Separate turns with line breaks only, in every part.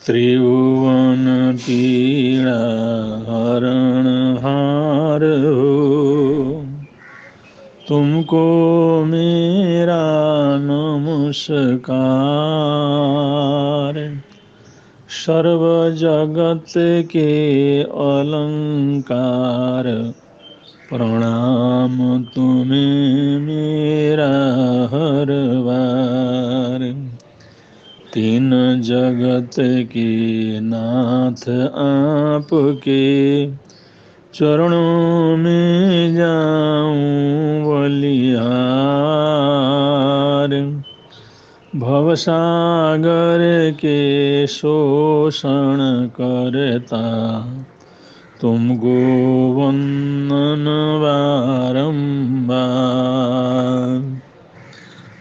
त्रिभुवन पीड़ा हरण हार हो, तुमको मेरा नमस्कार। सर्व जगत के अलंकार, प्रणाम तुम्हें मेरा हर बार। तीन जगत के नाथ आपके, चरणों में जाऊं बलिहार। भवसागर के शोषण करता, तुमको वंदन बारंबार।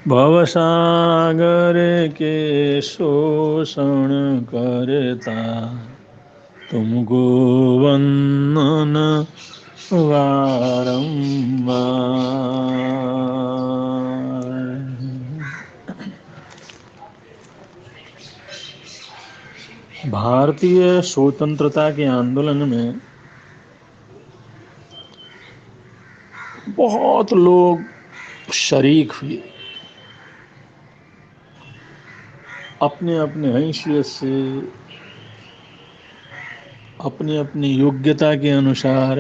भवसागर के शोषण करता, तुमको वंदन बारंबार। भारतीय स्वतंत्रता के आंदोलन में बहुत लोग शरीक हुए, अपने अपने हैसियत से, अपनी अपनी योग्यता के अनुसार,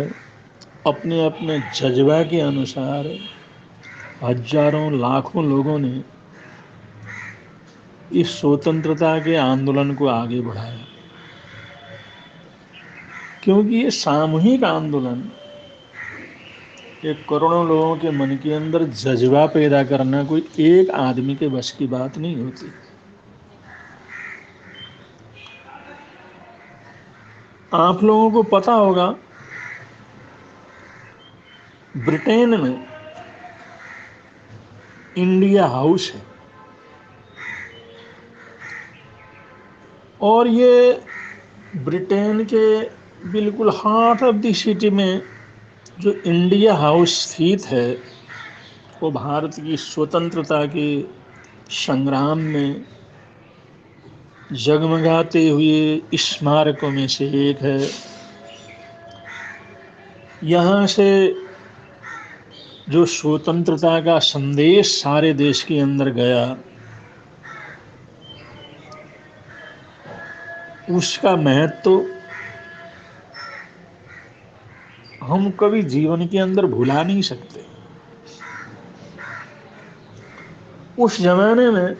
अपने अपने जज्बा के अनुसार हजारों लाखों लोगों ने इस स्वतंत्रता के आंदोलन को आगे बढ़ाया। क्योंकि ये सामूहिक आंदोलन एक करोड़ों लोगों के मन के अंदर जज्बा पैदा करना कोई एक आदमी के बस की बात नहीं होती। आप लोगों को पता होगा, ब्रिटेन में इंडिया हाउस है, और ये ब्रिटेन के बिल्कुल हार्ट ऑफ द सिटी में जो इंडिया हाउस स्थित है, वो भारत की स्वतंत्रता के संग्राम में जगमगाते हुए स्मारकों में से एक है। यहाँ से जो स्वतंत्रता का संदेश सारे देश के अंदर गया, उसका महत्व हम कभी जीवन के अंदर भुला नहीं सकते। उस जमाने में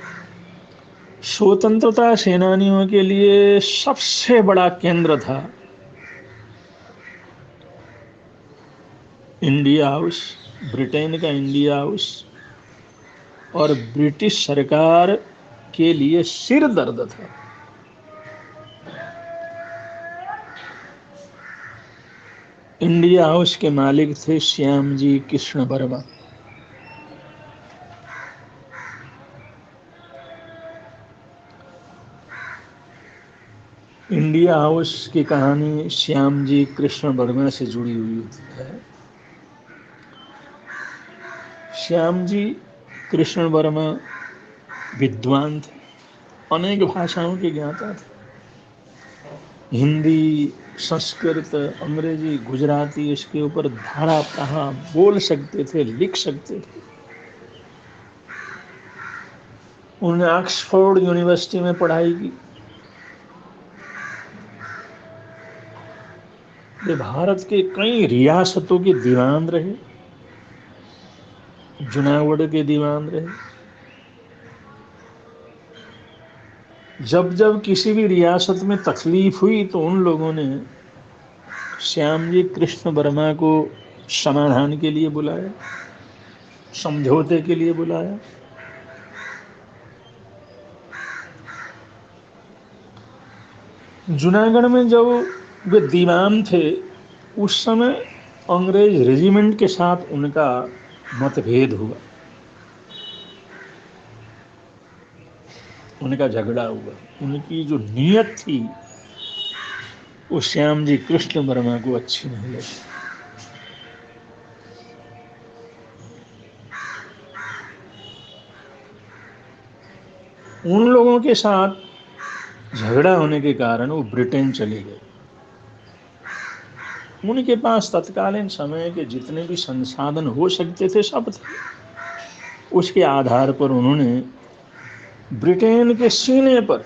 स्वतंत्रता सेनानियों के लिए सबसे बड़ा केंद्र था इंडिया हाउस, ब्रिटेन का इंडिया हाउस, और ब्रिटिश सरकार के लिए सिर दर्द था। इंडिया हाउस के मालिक थे श्यामजी कृष्ण वर्मा। इंडिया हाउस की कहानी श्यामजी कृष्ण वर्मा से जुड़ी हुई है। श्यामजी कृष्ण वर्मा विद्वान थे, अनेक भाषाओं के ज्ञाता थे। हिंदी, संस्कृत, अंग्रेजी, गुजराती, इसके ऊपर धारा कहाँ बोल सकते थे, लिख सकते थे। उन्होंने ऑक्सफोर्ड यूनिवर्सिटी में पढ़ाई की। वे भारत के कई रियासतों के दीवान रहे, जुनागढ़ के दीवान रहे। जब जब किसी भी रियासत में तकलीफ हुई तो उन लोगों ने श्यामजी कृष्ण वर्मा को समाधान के लिए बुलाया, समझौते के लिए बुलाया। जूनागढ़ में जब वे दीवान थे, उस समय अंग्रेज रेजिमेंट के साथ उनका मतभेद हुआ, उनका झगड़ा हुआ। उनकी जो नीयत थी वो श्यामजी कृष्ण वर्मा को अच्छी नहीं लगी। उन लोगों के साथ झगड़ा होने के कारण वो ब्रिटेन चले गए। उनके पास तत्कालीन समय के जितने भी संसाधन हो सकते थे सब थे। उसके आधार पर उन्होंने ब्रिटेन के सीने पर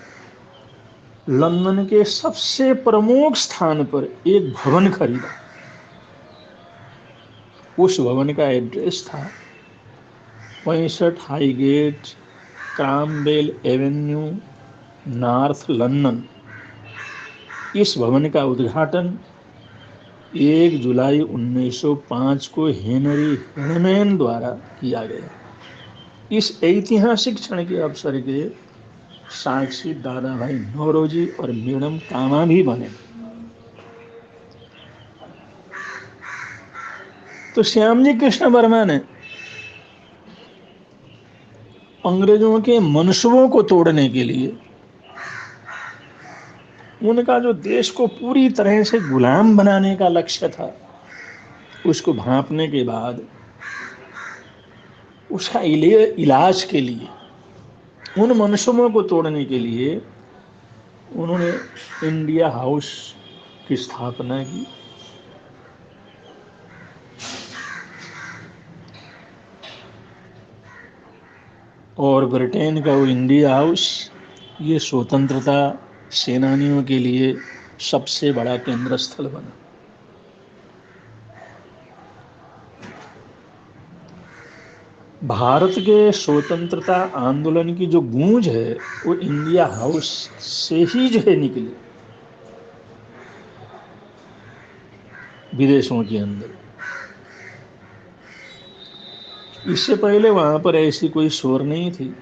लंदन के सबसे प्रमुख स्थान पर एक भवन खरीदा। उस भवन का एड्रेस था 65 हाईगेट क्रॉम्वेल एवेन्यू, नॉर्थ लंदन। इस भवन का उद्घाटन 1 जुलाई 1905 को हेनरी हेडमैन द्वारा किया गया। इस ऐतिहासिक क्षण के अवसर के साक्षी दादा भाई नौरोजी और मैडम कामा भी बने। तो श्यामजी कृष्ण वर्मा ने अंग्रेजों के मनसूबों को तोड़ने के लिए, उनका जो देश को पूरी तरह से गुलाम बनाने का लक्ष्य था, उसको भांपने के बाद उसका इलाज के लिए, उन मनसूबों को तोड़ने के लिए उन्होंने इंडिया हाउस की स्थापना की। और ब्रिटेन का वो इंडिया हाउस ये स्वतंत्रता सेनानियों के लिए सबसे बड़ा केंद्र स्थल बना। भारत के स्वतंत्रता आंदोलन की जो गूंज है वो इंडिया हाउस से ही जो है निकली विदेशों के अंदर। इससे पहले वहां पर ऐसी कोई शोर नहीं थी।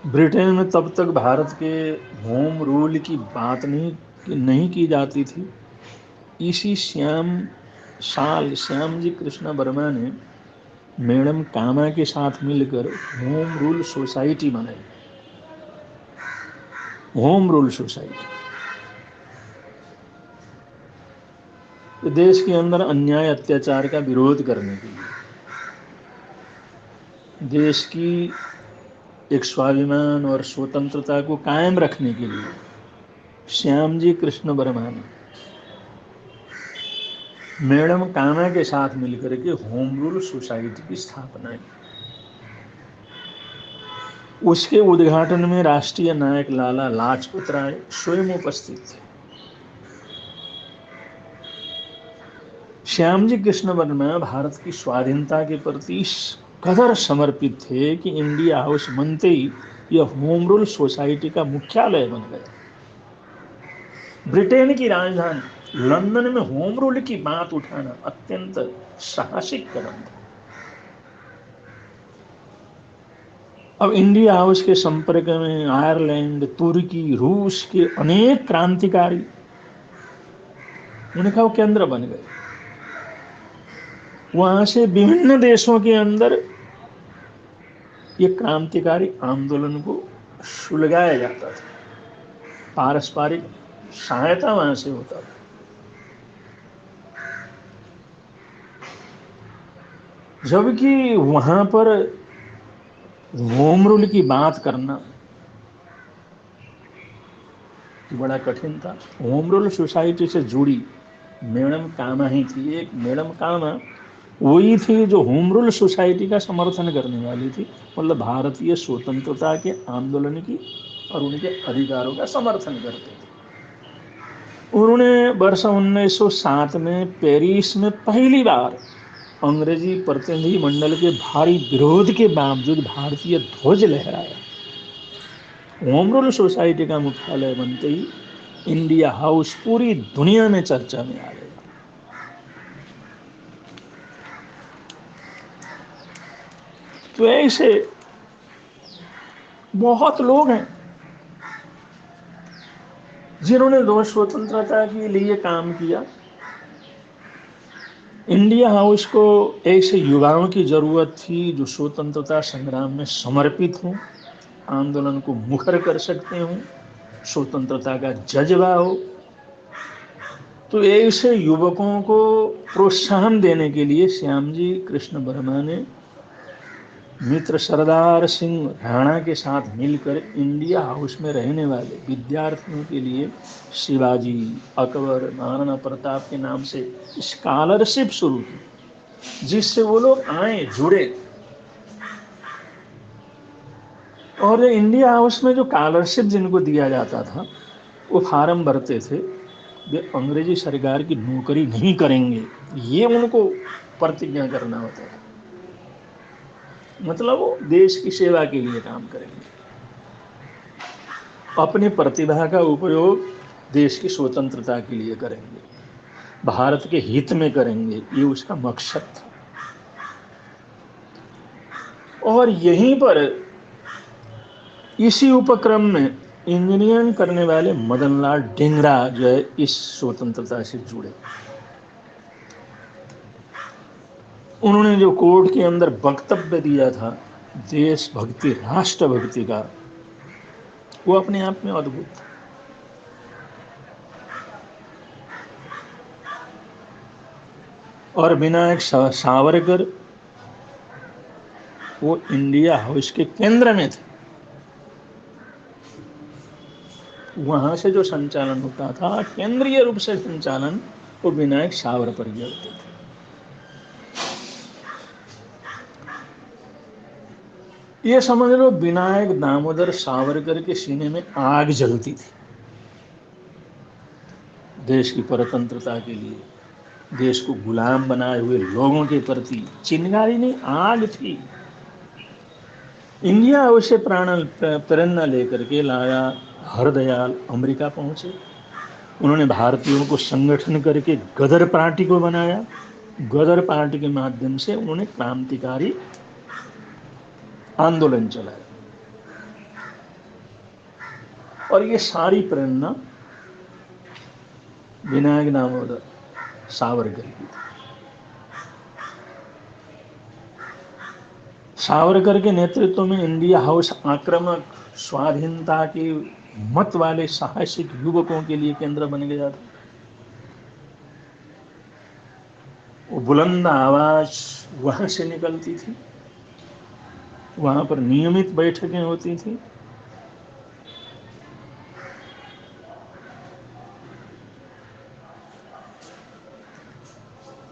ब्रिटेन में तब तक भारत के होम रूल की बात नहीं की जाती थी। इसी श्यामजी कृष्ण वर्मा ने मैडम कामा के साथ मिलकर होम रूल सोसाइटी बनाई। होम रूल सोसाइटी देश के अंदर अन्याय अत्याचार का विरोध करने के लिए, देश की एक स्वाभिमान और स्वतंत्रता को कायम रखने के लिए श्यामजी कृष्ण वर्मा ने मैडम कामा के साथ मिलकर के होम रूल सोसाइटी की स्थापना की। उसके उद्घाटन में राष्ट्रीय नायक लाला लाजपत राय स्वयं उपस्थित थे। श्यामजी कृष्ण वर्मा भारत की स्वाधीनता के प्रति कदर समर्पित थे कि इंडिया हाउस बनते ही यह होम रूल सोसाइटी का मुख्यालय बन गया। ब्रिटेन की राजधानी लंदन में होम रूल की बात उठाना अत्यंत साहसिक कदम था। अब इंडिया हाउस के संपर्क में आयरलैंड, तुर्की, रूस के अनेक क्रांतिकारी उनका वो केंद्र बन गए। वहां से विभिन्न देशों के अंदर ये क्रांतिकारी आंदोलन को सुलगाया जाता था। पारस्परिक सहायता वहां से होता था। जबकि वहां पर होम रूल की बात करना बड़ा कठिन था। होम रूल सोसाइटी से जुड़ी मैडम कामा ही थी। एक मैडम कामा वही थी जो होम रूल सोसाइटी का समर्थन करने वाली थी, मतलब भारतीय स्वतंत्रता के आंदोलन की और उनके अधिकारों का समर्थन करते थे। उन्होंने वर्ष 1907 में पेरिस में पहली बार अंग्रेजी प्रतिनिधि मंडल के भारी विरोध के बावजूद भारतीय ध्वज लहराया। होम रूल सोसाइटी का मुख्यालय बनते ही इंडिया हाउस पूरी दुनिया में चर्चा में आ गया। तो ऐसे बहुत लोग हैं जिन्होंने देश स्वतंत्रता के लिए काम किया। इंडिया हाउस को ऐसे युवाओं की जरूरत थी जो स्वतंत्रता संग्राम में समर्पित हों, आंदोलन को मुखर कर सकते हों, स्वतंत्रता का जज्बा हो। तो ऐसे युवकों को प्रोत्साहन देने के लिए श्यामजी कृष्ण वर्मा ने मित्र सरदार सिंह राणा के साथ मिलकर इंडिया हाउस में रहने वाले विद्यार्थियों के लिए शिवाजी, अकबर, महाराणा प्रताप के नाम से स्कॉलरशिप शुरू की, जिससे वो लोग आए, जुड़े। और इंडिया हाउस में जो स्कॉलरशिप जिनको दिया जाता था, वो फार्म भरते थे, वे अंग्रेजी सरकार की नौकरी नहीं करेंगे, ये उनको प्रतिज्ञा करना होता था। मतलब वो देश की सेवा के लिए काम करेंगे, अपनी प्रतिभा का उपयोग देश की स्वतंत्रता के लिए करेंगे, भारत के हित में करेंगे, ये उसका मकसद था। और यहीं पर इसी उपक्रम में इंजीनियरिंग करने वाले मदनलाल डेंगरा जो है इस स्वतंत्रता से जुड़े। उन्होंने जो कोर्ट के अंदर वक्तव्य दिया था देशभक्ति, राष्ट्रभक्ति का, वो अपने आप में अद्भुत था। और विनायक सावरकर वो इंडिया हाउस के केंद्र में थे, वहां से जो संचालन होता था, केंद्रीय रूप से संचालन वो विनायक सावरकर करते थे। ये समझ लो विनायक दामोदर सावरकर के सीने में आग जलती थी, देश की परतंत्रता के लिए, देश को गुलाम बनाए हुए लोगों के प्रति चिंगारी नहीं, आग थी। इंडिया उसे प्रेरणा लेकर के लाला हरदयाल अमेरिका पहुंचे। उन्होंने भारतीयों को संगठन करके गदर पार्टी को बनाया। गदर पार्टी के माध्यम से उन्होंने क्रांतिकारी आंदोलन चलाया, और ये सारी प्रेरणा विनायक दामोदर सावरकर की थी। सावरकर के नेतृत्व में इंडिया हाउस आक्रामक, स्वाधीनता के मत वाले साहसिक युवकों के लिए केंद्र बन गया था। वो बुलंद आवाज वहां से निकलती थी, वहां पर नियमित बैठकें होती थी।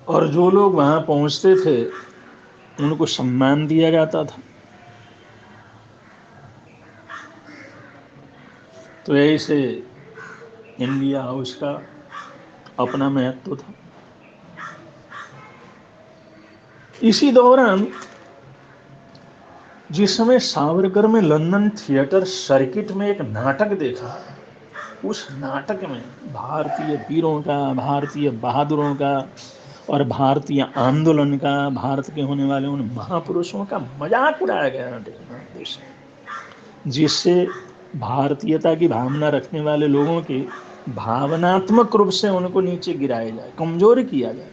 और जो लोग वहां पहुंचते थे उनको सम्मान दिया जाता था। तो ऐसे इंडिया हाउस का अपना महत्व था। इसी दौरान जिस समय सावरकर में लंदन थिएटर सर्किट में एक नाटक देखा, उस नाटक में भारतीय वीरों का, भारतीय बहादुरों का और भारतीय आंदोलन का, भारत के होने वाले उन महापुरुषों का मजाक उड़ाया गया देश में, जिससे भारतीयता की भावना रखने वाले लोगों के भावनात्मक रूप से उनको नीचे गिराया जाए, कमजोर किया जाए।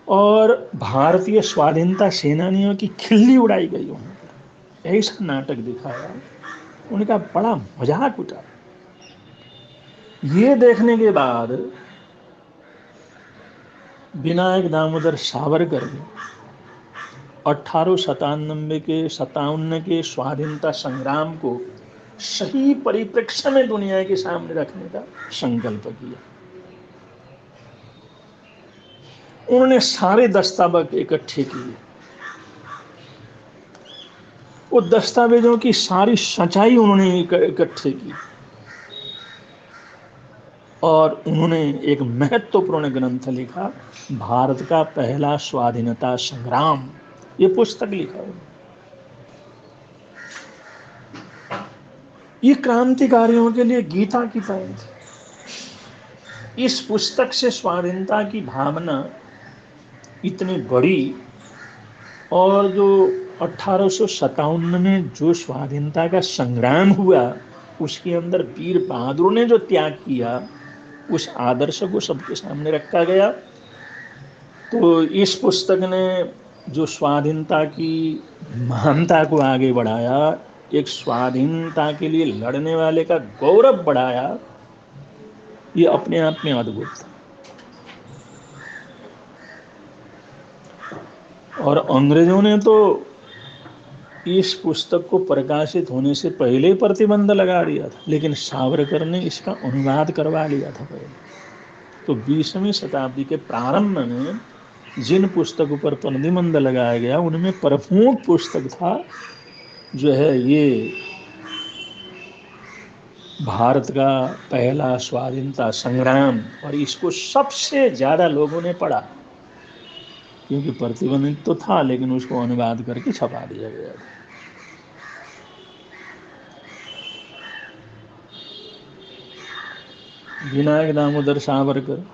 और भारतीय स्वाधीनता सेनानियों की खिल्ली उड़ाई गई वहां पर, ऐसा नाटक दिखाया, उनका बड़ा मजाक उठा। ये देखने के बाद विनायक दामोदर सावरकर ने 1897 के स्वाधीनता संग्राम को सही परिप्रेक्ष्य में दुनिया के सामने रखने का संकल्प किया। उन्होंने सारे दस्तावेज इकट्ठे किए, वो दस्तावेजों की सारी सच्चाई उन्होंने इकट्ठे की, और उन्होंने एक महत्वपूर्ण ग्रंथ लिखा, भारत का पहला स्वाधीनता संग्राम। ये पुस्तक लिखा। ये क्रांतिकारियों के लिए गीता की तरह थी। इस पुस्तक से स्वाधीनता की भावना इतनी बड़ी, और जो 1857 में जो स्वाधीनता का संग्राम हुआ, उसके अंदर वीर बहादुर ने जो त्याग किया, उस आदर्श को सबके सामने रखा गया। तो इस पुस्तक ने जो स्वाधीनता की महानता को आगे बढ़ाया, एक स्वाधीनता के लिए लड़ने वाले का गौरव बढ़ाया, ये अपने आप में अद्भुत था। और अंग्रेजों ने तो इस पुस्तक को प्रकाशित होने से पहले ही प्रतिबंध लगा दिया था, लेकिन सावरकर ने इसका अनुवाद करवा लिया था पहले। तो 20वीं शताब्दी के प्रारंभ में जिन पुस्तकों पर प्रतिबंध लगाया गया उनमें प्रमुख पुस्तक था जो है ये भारत का पहला स्वाधीनता संग्राम, और इसको सबसे ज्यादा लोगों ने पढ़ा क्योंकि प्रतिबंधित तो था लेकिन उसको अनुवाद करके छपा दिया गया था। विनायक दामोदर सावरकर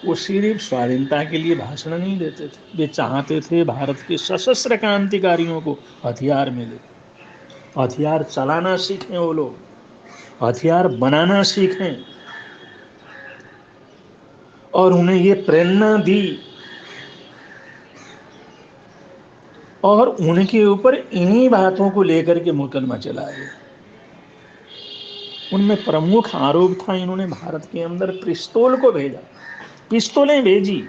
वो सिर्फ स्वाधीनता के लिए भाषण नहीं देते थे, वे चाहते थे भारत के सशस्त्र क्रांतिकारियों को हथियार मिले, हथियार चलाना सीखें, वो लोग हथियार बनाना सीखें, और उन्हें ये प्रेरणा दी और उनके ऊपर इन्हीं बातों को लेकर के मुकदमा चलाया गया। उनमें प्रमुख आरोप था इन्होंने भारत के अंदर पिस्तौल को भेजा, पिस्तौलें भेजी,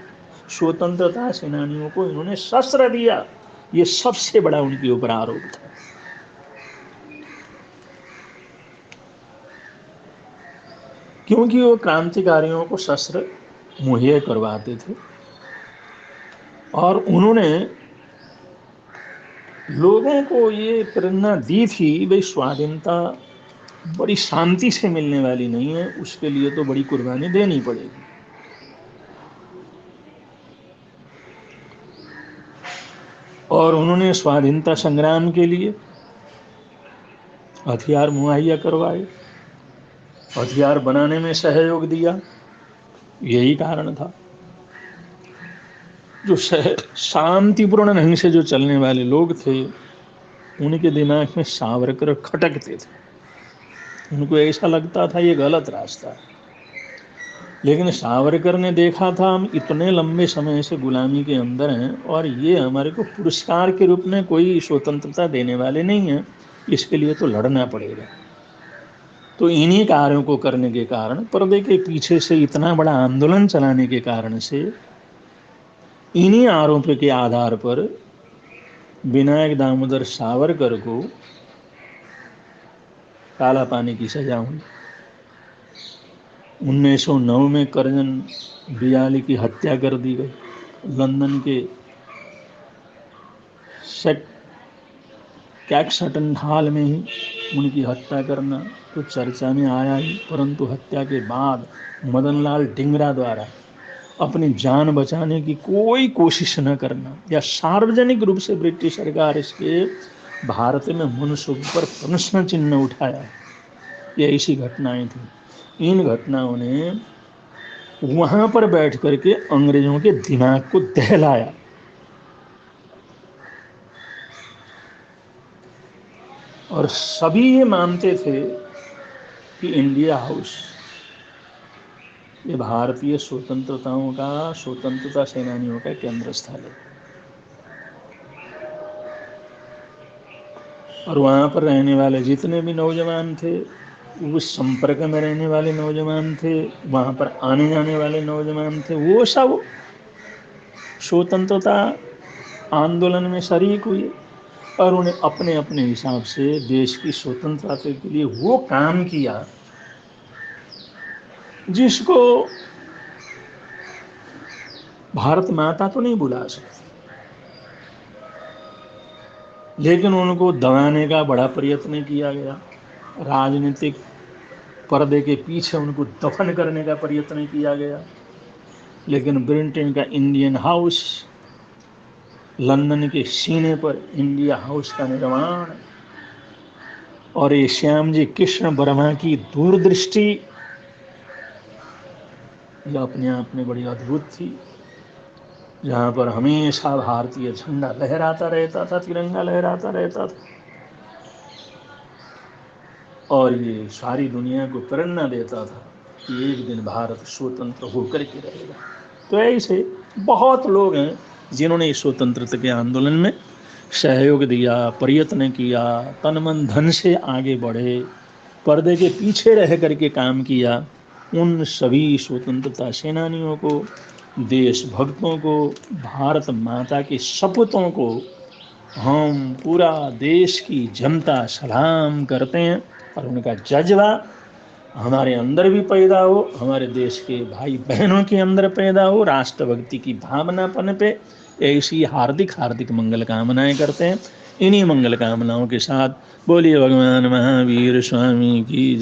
स्वतंत्रता सेनानियों को इन्होंने शस्त्र दिया, ये सबसे बड़ा उनके ऊपर आरोप था। क्योंकि वो क्रांतिकारियों को शस्त्र मुहैया करवाते थे और उन्होंने लोगों को ये प्रेरणा दी थी भाई स्वाधीनता बड़ी शांति से मिलने वाली नहीं है, उसके लिए तो बड़ी कुर्बानी देनी पड़ेगी। और उन्होंने स्वाधीनता संग्राम के लिए हथियार मुहैया करवाए, हथियार बनाने में सहयोग दिया, यही कारण था। जो शांतिपूर्ण ढंग से जो चलने वाले लोग थे उनके दिमाग में सावरकर खटकते थे, उनको ऐसा लगता था ये गलत रास्ता है। लेकिन सावरकर ने देखा था हम इतने लंबे समय से गुलामी के अंदर हैं और ये हमारे को पुरस्कार के रूप में कोई स्वतंत्रता देने वाले नहीं हैं, इसके लिए तो लड़ना पड़ेगा। तो इन्हीं कार्यों को करने के कारण, पर्दे के पीछे से इतना बड़ा आंदोलन चलाने के कारण से, इन्हीं आरोपों के आधार पर विनायक दामोदर सावरकर को काला पानी की सजा हुई। 1909 में कर्जन बियाली की हत्या कर दी गई। लंदन के कैक्सटन हॉल में ही उनकी हत्या करना तो चर्चा में आया ही, परंतु हत्या के बाद मदनलाल ढींगरा द्वारा अपनी जान बचाने की कोई कोशिश न करना या सार्वजनिक रूप से ब्रिटिश सरकार इसके भारत में मनुष्य पर प्रश्न चिन्ह उठाया, ये ऐसी घटनाएं थी। इन घटनाओं ने वहां पर बैठ करके अंग्रेजों के दिमाग को दहलाया। और सभी ये मानते थे कि इंडिया हाउस ये भारतीय स्वतंत्रताओं का, स्वतंत्रता सेनानियों का केंद्र स्थल है। और वहाँ पर रहने वाले जितने भी नौजवान थे, उस संपर्क में रहने वाले नौजवान थे, वहाँ पर आने जाने वाले नौजवान थे, वो सब स्वतंत्रता आंदोलन में शरीक हुए और उन्हें अपने अपने हिसाब से देश की स्वतंत्रता के लिए वो काम किया जिसको भारत माता तो नहीं बुला सकती, लेकिन उनको दबाने का बड़ा प्रयत्न किया गया। राजनीतिक पर्दे के पीछे उनको दफन करने का प्रयत्न किया गया। लेकिन ब्रिटेन का इंडियन हाउस, लंदन के सीने पर इंडिया हाउस का निर्माण और ये श्यामजी कृष्ण वर्मा की दूरदृष्टि, यह अपने आप में बड़ी अद्भुत थी। जहाँ पर हमेशा भारतीय झंडा लहराता रहता था, तिरंगा लहराता रहता था और ये सारी दुनिया को प्रेरणा देता था कि एक दिन भारत स्वतंत्र होकर के रहेगा। तो ऐसे बहुत लोग हैं जिन्होंने इस स्वतंत्रता के आंदोलन में सहयोग दिया, प्रयत्न किया, तन मन धन से आगे बढ़े, पर्दे के पीछे रह करके काम किया। उन सभी स्वतंत्रता सेनानियों को देशभक्तों को, भारत माता के सपूतों को हम पूरा देश की जनता सलाम करते हैं और उनका जज्बा हमारे अंदर भी पैदा हो, हमारे देश के भाई बहनों के अंदर पैदा हो, राष्ट्रभक्ति की भावना पनपे। ऐसी हार्दिक हार्दिक मंगल कामनाएं करते हैं। इन्हीं मंगल कामनाओं के साथ बोलिए भगवान महावीर स्वामी की जय।